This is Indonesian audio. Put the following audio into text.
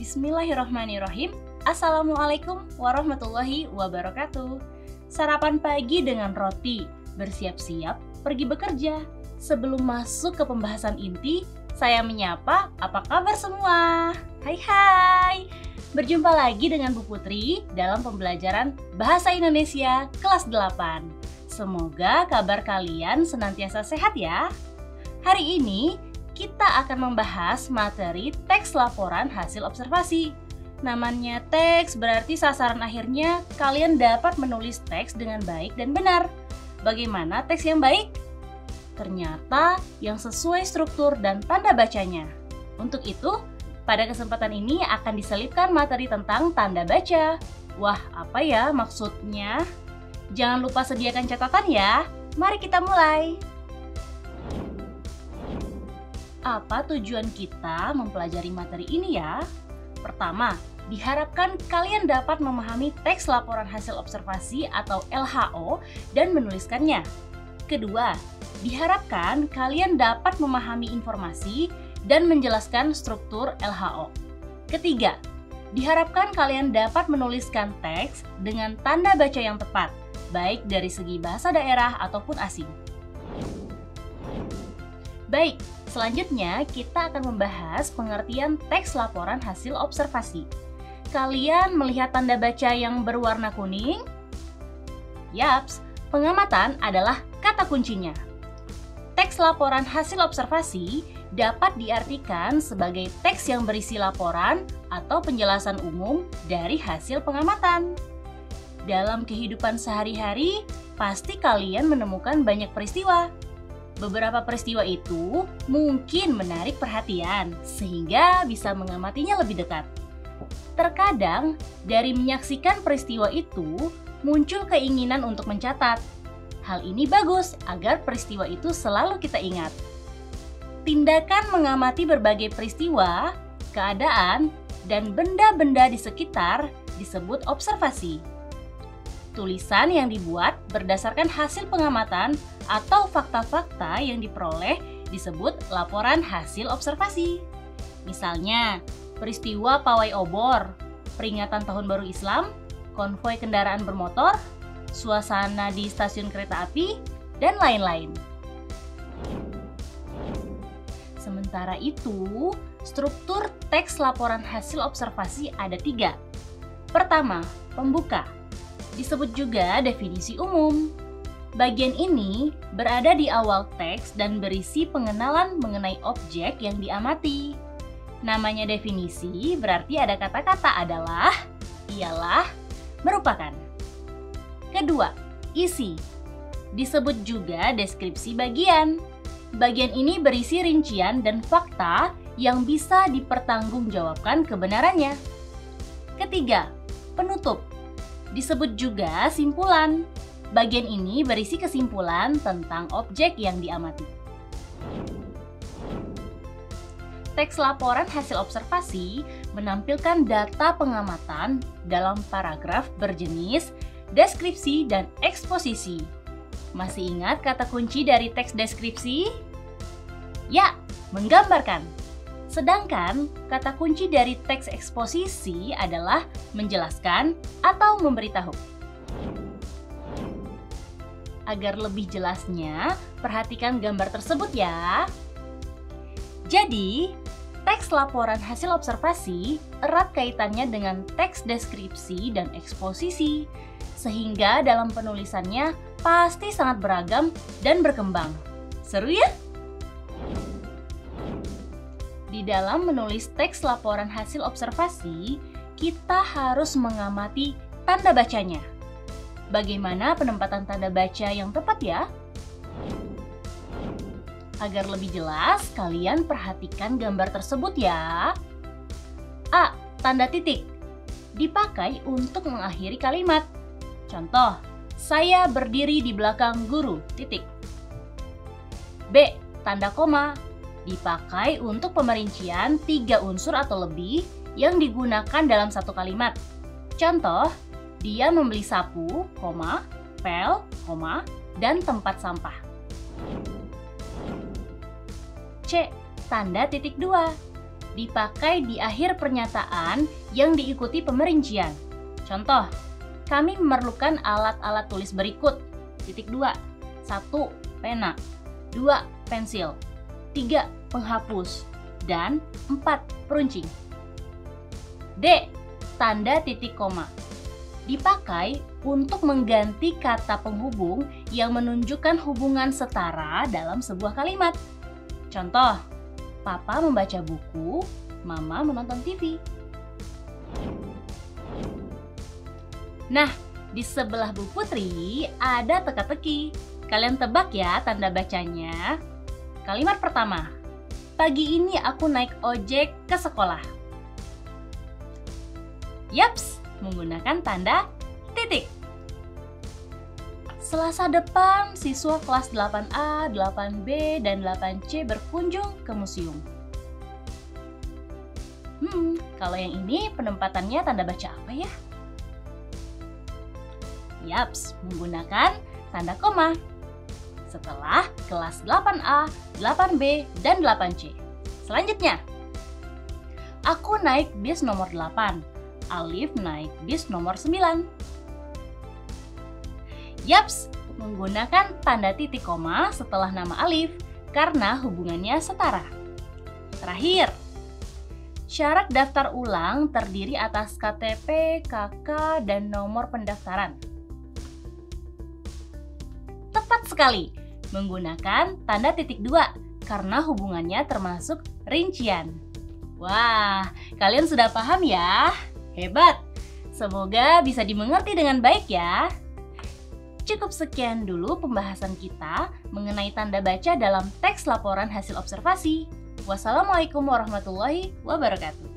Bismillahirrahmanirrahim. Assalamualaikum warahmatullahi wabarakatuh. Sarapan pagi dengan roti, bersiap-siap pergi bekerja. Sebelum masuk ke pembahasan inti, saya menyapa, apa kabar semua? Hai. Berjumpa lagi dengan Bu Putri dalam pembelajaran Bahasa Indonesia kelas 8. Semoga kabar kalian senantiasa sehat ya. Hari ini kita akan membahas materi teks laporan hasil observasi. Namanya teks berarti sasaran akhirnya kalian dapat menulis teks dengan baik dan benar. Bagaimana teks yang baik? Ternyata yang sesuai struktur dan tanda bacanya. Untuk itu, pada kesempatan ini akan diselipkan materi tentang tanda baca. Wah, apa ya maksudnya? Jangan lupa sediakan catatan ya. Mari kita mulai. Apa tujuan kita mempelajari materi ini ya? Pertama, diharapkan kalian dapat memahami teks laporan hasil observasi atau LHO dan menuliskannya. Kedua, diharapkan kalian dapat memahami informasi dan menjelaskan struktur LHO. Ketiga, diharapkan kalian dapat menuliskan teks dengan tanda baca yang tepat, baik dari segi bahasa daerah ataupun asing. Baik, selanjutnya kita akan membahas pengertian teks laporan hasil observasi. Kalian melihat tanda baca yang berwarna kuning? Yaps, pengamatan adalah kata kuncinya. Teks laporan hasil observasi dapat diartikan sebagai teks yang berisi laporan atau penjelasan umum dari hasil pengamatan. Dalam kehidupan sehari-hari, pasti kalian menemukan banyak peristiwa. Beberapa peristiwa itu mungkin menarik perhatian, sehingga bisa mengamatinya lebih dekat. Terkadang, dari menyaksikan peristiwa itu, muncul keinginan untuk mencatat. Hal ini bagus agar peristiwa itu selalu kita ingat. Tindakan mengamati berbagai peristiwa, keadaan, dan benda-benda di sekitar disebut observasi. Tulisan yang dibuat berdasarkan hasil pengamatan atau fakta-fakta yang diperoleh disebut laporan hasil observasi. Misalnya, peristiwa pawai obor, peringatan Tahun Baru Islam, konvoi kendaraan bermotor, suasana di stasiun kereta api, dan lain-lain. Sementara itu, struktur teks laporan hasil observasi ada 3. Pertama, pembuka. Disebut juga definisi umum. Bagian ini berada di awal teks dan berisi pengenalan mengenai objek yang diamati. Namanya definisi berarti ada kata-kata adalah, ialah, merupakan. Kedua, isi. Disebut juga deskripsi bagian. Bagian ini berisi rincian dan fakta yang bisa dipertanggungjawabkan kebenarannya. Ketiga, penutup. Disebut juga simpulan. Bagian ini berisi kesimpulan tentang objek yang diamati. Teks laporan hasil observasi menampilkan data pengamatan dalam paragraf berjenis deskripsi dan eksposisi. Masih ingat kata kunci dari teks deskripsi? Ya, menggambarkan. Sedangkan kata kunci dari teks eksposisi adalah menjelaskan atau memberitahu. Agar lebih jelasnya, perhatikan gambar tersebut ya. Jadi, teks laporan hasil observasi erat kaitannya dengan teks deskripsi dan eksposisi, sehingga dalam penulisannya pasti sangat beragam dan berkembang. Seru ya? Di dalam menulis teks laporan hasil observasi, kita harus mengamati tanda bacanya. Bagaimana penempatan tanda baca yang tepat ya? Agar lebih jelas, kalian perhatikan gambar tersebut ya. A. Tanda titik. Dipakai untuk mengakhiri kalimat. Contoh, saya berdiri di belakang guru, titik. B. Tanda koma. Dipakai untuk pemerincian 3 unsur atau lebih yang digunakan dalam satu kalimat. Contoh, dia membeli sapu, pel, dan tempat sampah. C. Tanda titik 2. dipakai di akhir pernyataan yang diikuti pemerincian. Contoh, kami memerlukan alat-alat tulis berikut. 2. 1. Pena. 2. Pensil. 3. Penghapus. Dan 4. Peruncing. D. Tanda titik koma. Dipakai untuk mengganti kata penghubung yang menunjukkan hubungan setara dalam sebuah kalimat. Contoh, Papa membaca buku, Mama menonton TV. Nah, di sebelah Bu Putri ada teka-teki. Kalian tebak ya tanda bacanya. Kalimat pertama, pagi ini aku naik ojek ke sekolah. Yaps, menggunakan tanda titik. Selasa depan, siswa kelas 8A, 8B, dan 8C berkunjung ke museum. Kalau yang ini penempatannya tanda baca apa ya? Yaps, menggunakan tanda koma. Setelah kelas 8A, 8B, dan 8C. Selanjutnya, aku naik bis nomor 8. Alif naik bis nomor 9. Yaps, menggunakan tanda titik koma setelah nama Alif karena hubungannya setara. Terakhir, syarat daftar ulang terdiri atas KTP, KK, dan nomor pendaftaran. Tepat sekali, menggunakan tanda titik 2 karena hubungannya termasuk rincian. Wah, kalian sudah paham ya? Hebat! Semoga bisa dimengerti dengan baik ya. Cukup sekian dulu pembahasan kita mengenai tanda baca dalam teks laporan hasil observasi. Wassalamualaikum warahmatullahi wabarakatuh.